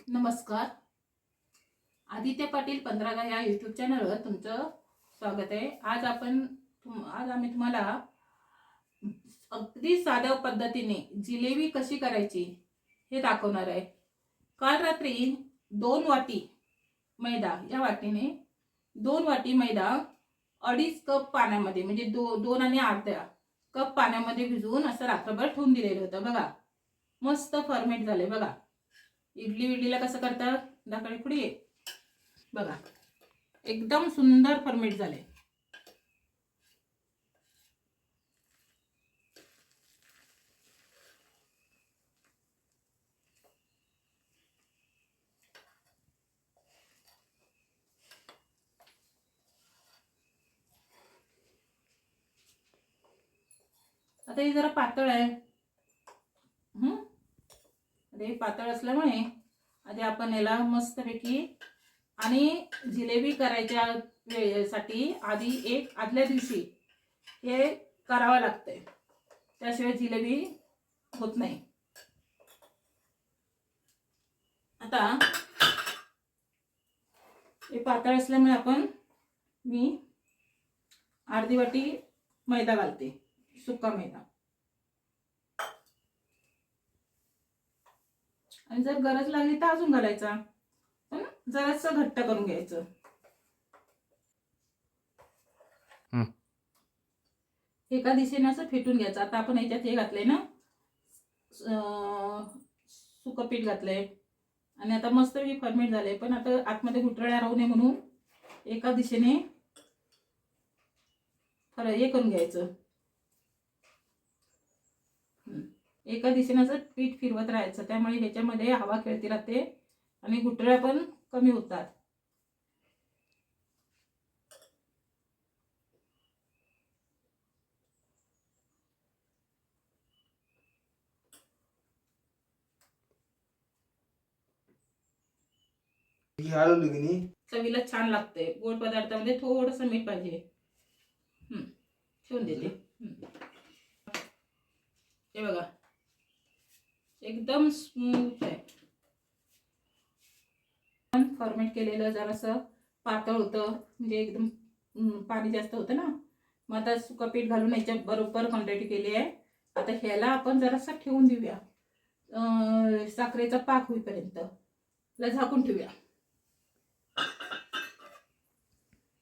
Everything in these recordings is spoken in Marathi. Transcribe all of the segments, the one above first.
नमस्कार. आदित्य पाटील 15 या यूट्यूब चॅनलवर तुमचं स्वागत आहे. आज आम्ही तुम्हाला अगदी साध्या पद्धतीने जिलेबी कशी करायची हे दाखवणार आहे. काल रात्री 2 वाटी मैदा, या वाटीने 2 वाटी मैदा 2.5 कप पाण्यामध्ये, म्हणजे 2 आणि अर्धा कप पाण्यामध्ये भिजवून असं रात्रभर ठेवून दिलेलं होतं. बघा मस्त फर्मेंट झाले. बघा इडलीला कसं करतात दाखवली पुढे, बघा एकदम सुंदर फर्मेंट झाले. आता हे जरा पातळ आहे. हे पातळ असल्यामुळे आधी आपण याला मस्तपैकी, आणि जिलेबी करायच्या वेळेसाठी आदल्या दिवशी हे करावं लागतंय, त्याशिवाय जिलेबी होत नाही. आता हे पातळ असल्यामुळे मी अर्धी वाटी मैदा घालते, सुका मैदा. आणि जर गरज लागली तर अजून घालायचा, पण जरासं घट्ट करून घ्यायचं. एका दिशेने असं फेटून घ्यायचं. आता आपण याच्यात हे घातलंय ना, सुकं पीठ घातलंय आणि आता मस्त फर्मेंट झालंय. पण आता आतमध्ये गुठळ्या राहू नये म्हणून एका दिशेने हे करून घ्यायचं. एका दिशेने असं पीठ फिरवत राहायचं, त्यामुळे ह्याच्यामध्ये हवा खेळती राहते आणि गुठळ्या पण कमी होतात. चवीला छान लागते. गोड पदार्थामध्ये थोडस मीठ पाहिजे. ठेवून देते. हे बघा एकदम स्मूथ आहे. फर्मेंट केलेलं जरासं पातळ होतं, म्हणजे एकदम पाणी जास्त होतं ना. मग आता सुका पीठ घालून याच्या बरोबर क्वांटिटी केली आहे. आता ह्याला आपण जरासं ठेवून देऊया, साखरेचा पाक होईपर्यंत झाकून ठेवूया.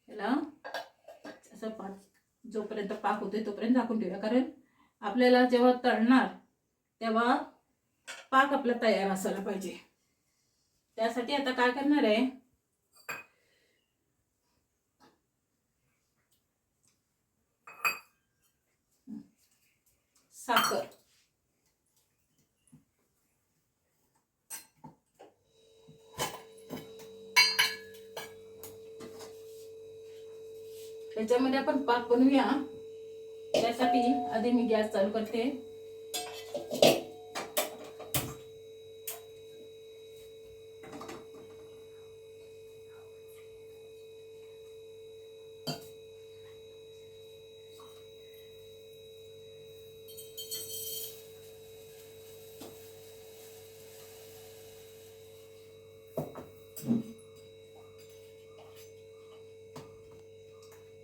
ह्याला असं जोपर्यंत पाक होतोय तोपर्यंत झाकून ठेवूया, कारण आपल्याला जेव्हा तळणार तेव्हा पाक आपला तयार असायला पाहिजे. त्यासाठी आता काय करणार आहे, साखर, त्याच्यामध्ये आपण पाक बनवूया. त्यासाठी आधी मी गॅस चालू करते.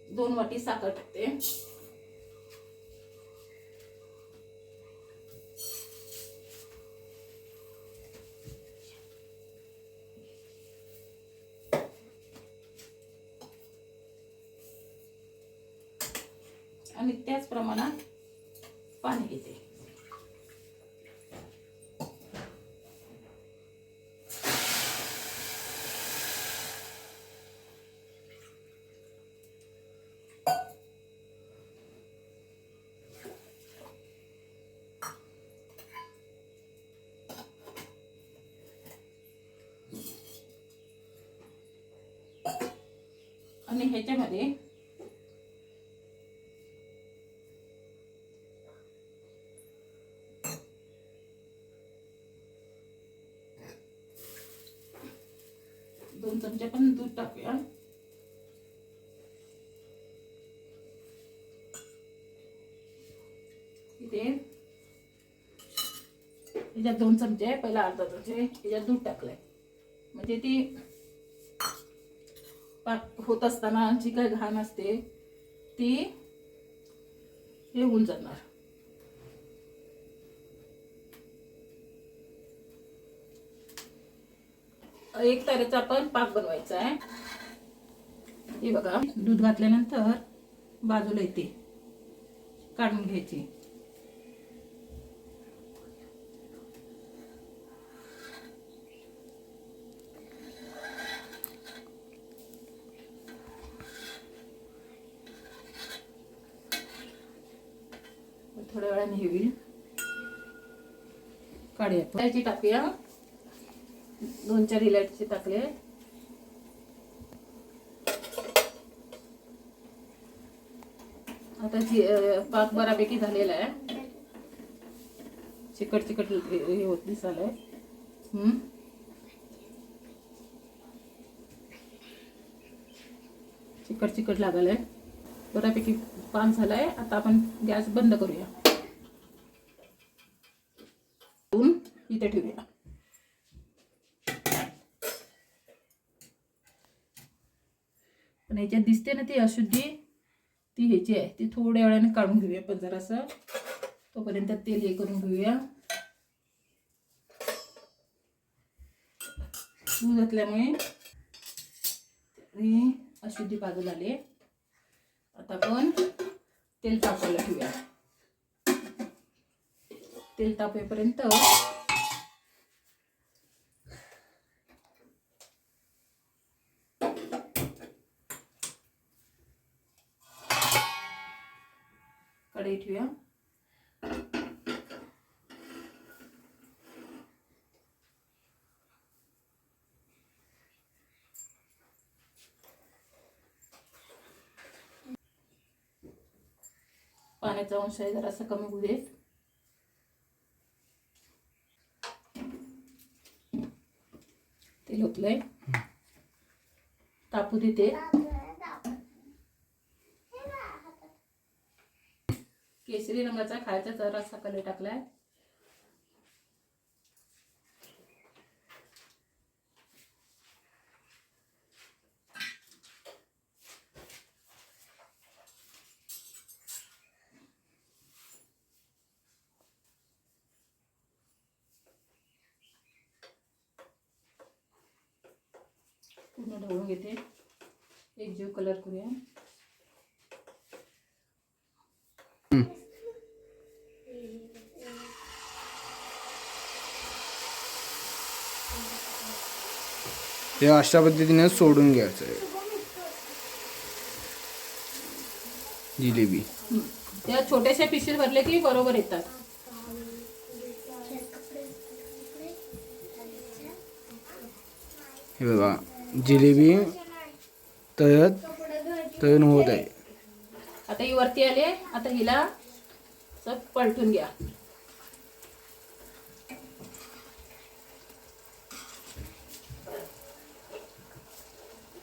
दोन वाटी साखर टाकते. आणि त्याच प्रमाणात पाणी घेते. आणि ह्याच्यामध्ये दोन चमचे पण दूध टाकूया. इथे याच्यात 2 चमचे, पहिला अर्धा चमचे याच्यात दूध टाकलंय. म्हणजे ती पाक होत असताना जी काही घाण असते ती हे होऊन जाणार. एक तारेचा आपण पाक बनवायचा आहे. हे बघा, दूध घातल्यानंतर बाजूला येते, काढून घ्यायची. थोड्या वेळाने हे होईल, काढूया. त्याची टाकूया, 2-4 इलायची टाकले. आता पाक बऱ्यापैकी झालेला आहे. चिकट चिकट हे होत दिसायलंय. चिकट चिकट लागायलंय. बऱ्यापैकी पाक झालाय. आता आपण गॅस बंद करूया. इथे ठेवूया. पण याच्यात दिसते ना ती अशुद्धी, ती ह्याची आहे. ती थोड्या वेळाने काढून घेऊया. पण जरासं तोपर्यंत तेल हे करून घेऊया. दूध घातल्यामुळे अशुद्धी बाजूला आली. आता आपण तेल तापायला ठेवूया. तेल तापेपर्यंत कढई ठेवूया. पाण्याचा अंश आहे जरासा कमी होऊ दे. तेल ओतलंय, तापू देते. केसरी रंगाचा खायचा जरासा कलर टाकलाय. पूर्ण ढवळून घेते. एक जीव कलर करूया. हे अशा पद्धतीने सोडून घ्यायचं आहे जिलेबी. त्या छोट्याशा पिशवीत भरले की बरोबर येतात. हे बघा, जिलेबी तळण होत आहे. आता ही वरती आले. आता हिला सब पलटून घ्या.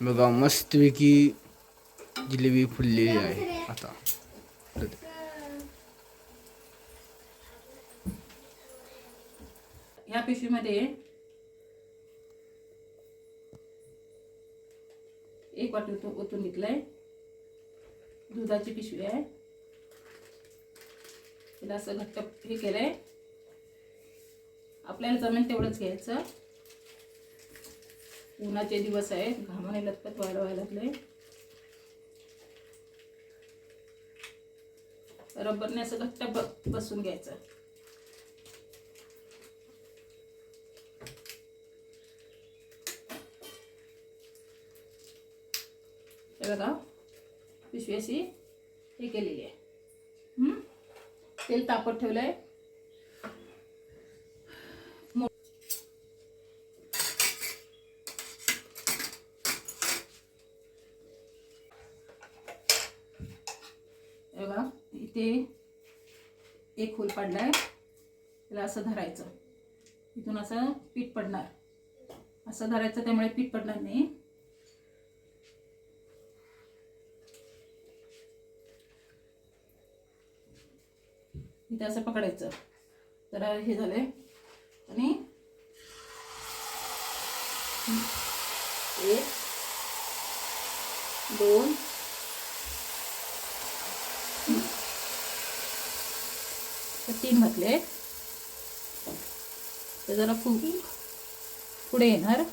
बघा, मस्तपैकी जिलेबी फुललेली आहे. आता ह्या पिशवीमध्ये एक वाटी ओतून घेतलंय. दुधाची पिशवी आहे. तिला असं घट्ट हे केलंय. आपल्याला जमेल तेवढंच घ्यायचं. उन्हाचे दिवस आहेत, घामाने लतपत व्हायला लागले. रबरने असं घट्ट बसून घ्यायचं. हे बघा, पिशवी अशी हे केलेली आहे. तेल तापत ठेवलंय. बघा, इथे एक होल पडलाय. त्याला असं धरायचं. इथून असं पीठ पडणार. असं धरायचं, त्यामुळे पीठ पडणार नाही. इथे असं पकडायचं. तर हे झालंय. आणि एक, दोन, तर 3 घातले. तर जरा पुढे येणार.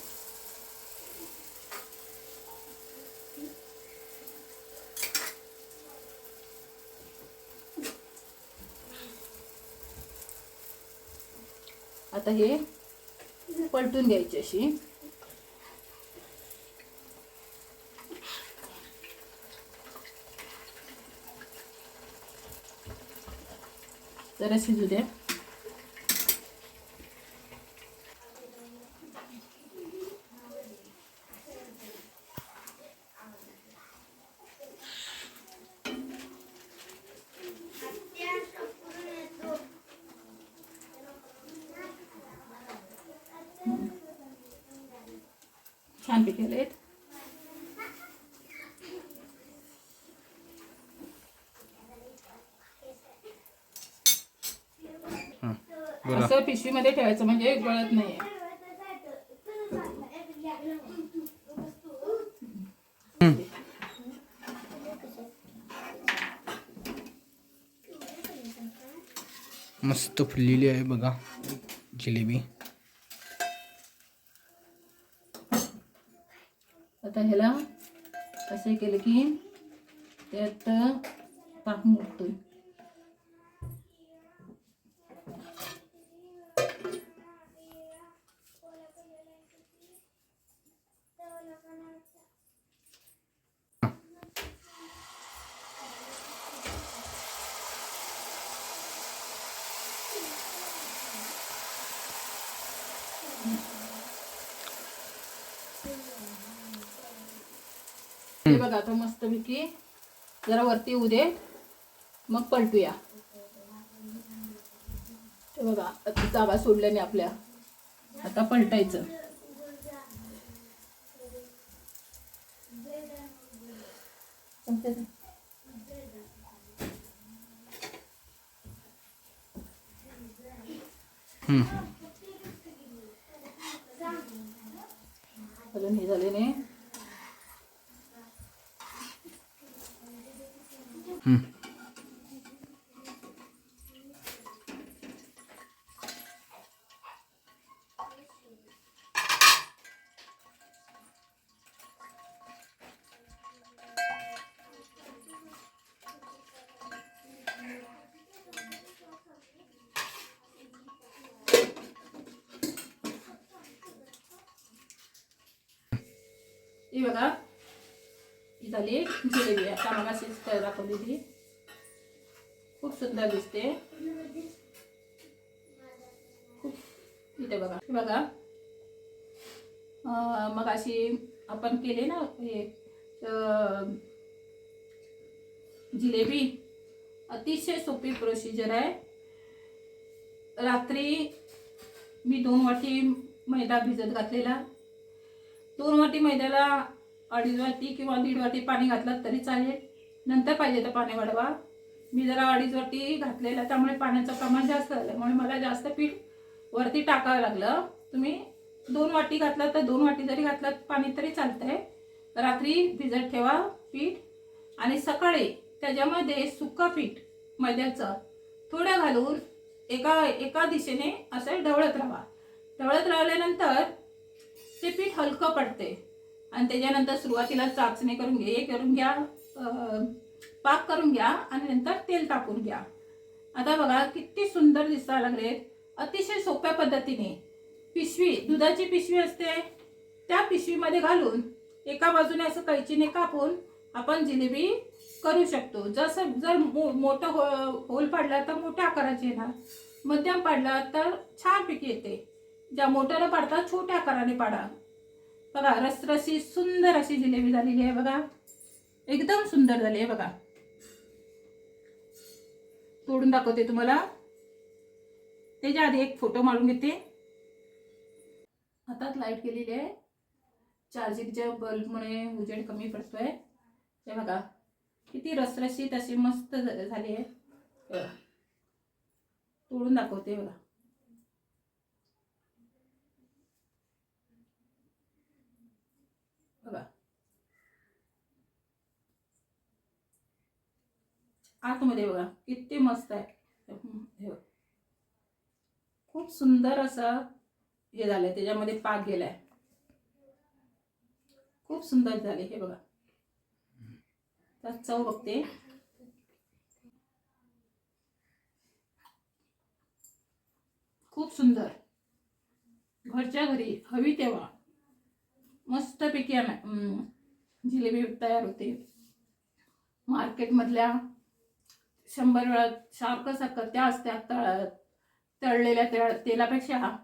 आता हे पलटून घ्यायची अशी. जरा शिजू द्या. छान पिकलेत. बोला. असं पिशवीमध्ये ठेवायचं म्हणजे गळत नाही. मस्त फुललेली आहे बघा जिलेबी. आता ह्याला असं केलं की त्यात पाक मुरतोय. हे बघा आता मस्तपैकी जरा वरती येऊ दे, मग पलटूया. हे बघा आता जागा सोडल्याने आपल्या. आता पलटायचं. अजून हे झाले नाही. ही बघा ही झाली जिलेबी. आता मग अशीच दाखवली ती. खूप सुंदर दिसते. खूप. इथे बघा बघा मग अशी आपण केले ना हे जिलेबी. अतिशय सोपी प्रोसिजर आहे. रात्री मी 2 वाटी मैदा भिजत घातलेला. 2 वाटी मैद्याला 2.5 वाटी किंवा 1.5 वाटी पाणी घातलं तरी चालेल. नंतर पाहिजे तर पाणी वाढवा. मी जरा 2.5 वाटी घातलेला, त्यामुळे पाण्याचं प्रमाण जास्त झालं म्हणून मला जास्त पीठ वरती टाकावं लागलं. तुम्ही 2 वाटी घातलं तर 2 वाटी जरी घातलं पाणी तरी चालतंय. रात्री भिजत ठेवा पीठ आणि सकाळी त्याच्यामध्ये सुक्का पीठ मैद्याचं थोडं घालून एका दिशेने असं ढवळत राहा. ढवळत राहिल्यानंतर ते पीठ हलकं पडते आणि त्याच्यानंतर सुरुवातीला चाचणी करून घ्या, पाक करून घ्या आणि नंतर तेल टाकून घ्या. आता बघा किती सुंदर दिसायला लागलेत. अतिशय सोप्या पद्धतीने पिशवी, दुधाची पिशवी असते त्या पिशवीमध्ये घालून एका बाजूने असं कैचीने कापून आपण जिलेबी करू शकतो. जर मोठं होल पाडला तर मोठ्या आकाराची येणार, मध्यम पाडला तर छान पैकी येते. ज्या मोठ्याला पाडतात छोट्या आकाराने पाडा. बघा रसरशी सुंदर अशी जिलेबी झालेली आहे बघा. एकदम सुंदर झाली आहे बघा. तोडून दाखवते तुम्हाला. त्याच्या आधी एक फोटो मारून घेते. हातात लाईट केलेली आहे. चार्जिंगच्या बल्बमुळे उजेड कमी पडतोय. हे बघा किती रसरशीत अशी मस्त झाली आहे. तोडून दाखवते बघा. आतमध्ये बघा किती मस्त आहे. हे बघा. खूप सुंदर असं हे झालंय, त्याच्यामध्ये पाक गेलाय, खूप सुंदर झाले. हे बघा, तर चव बघते. खूप सुंदर, घरच्या घरी हवी तेव्हा मस्तपैकी जिलेबी तयार होते. मार्केटमधल्या 100 वेळा सारखं सारखं त्या असत्या तळलेल्या तेलापेक्षा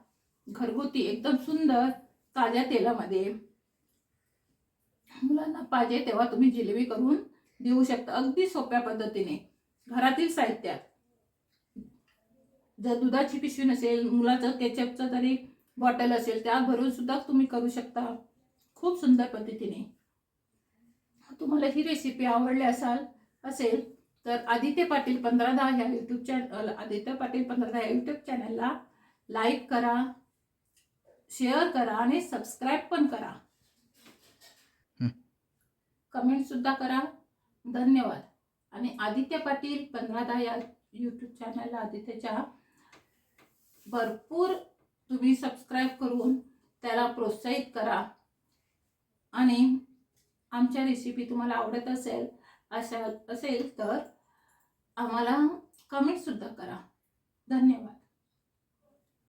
घरगुती एकदम सुंदर ताज्या तेलामध्ये मुलांना पाहिजे तेव्हा तुम्ही जिलेबी करून देऊ शकता, अगदी सोप्या पद्धतीने घरातील साहित्यात. जर दुधाची पिशवी नसेल, मुलाचं केचपचं तरी बॉटल असेल, त्यात भरून सुद्धा तुम्ही करू शकता खूप सुंदर पद्धतीने. तुम्हाला ही रेसिपी आवडली असेल तर आदित्य पाटील 1510 ह्या यूट्यूब चॅनल आदित्य पाटील 1510 ह्या यूट्यूब चॅनलला लाईक करा, शेअर करा आणि सबस्क्राईब पण करा. कमेंट सुद्धा करा. धन्यवाद. आणि आदित्य पाटील 1510 या यूट्यूब चॅनलला आदित्यच्या भरपूर तुम्ही सबस्क्राईब करून त्याला प्रोत्साहित करा. आणि आमच्या रेसिपी तुम्हाला आवडत असेल तर आम्हाला कमेंट सुद्धा करा. धन्यवाद.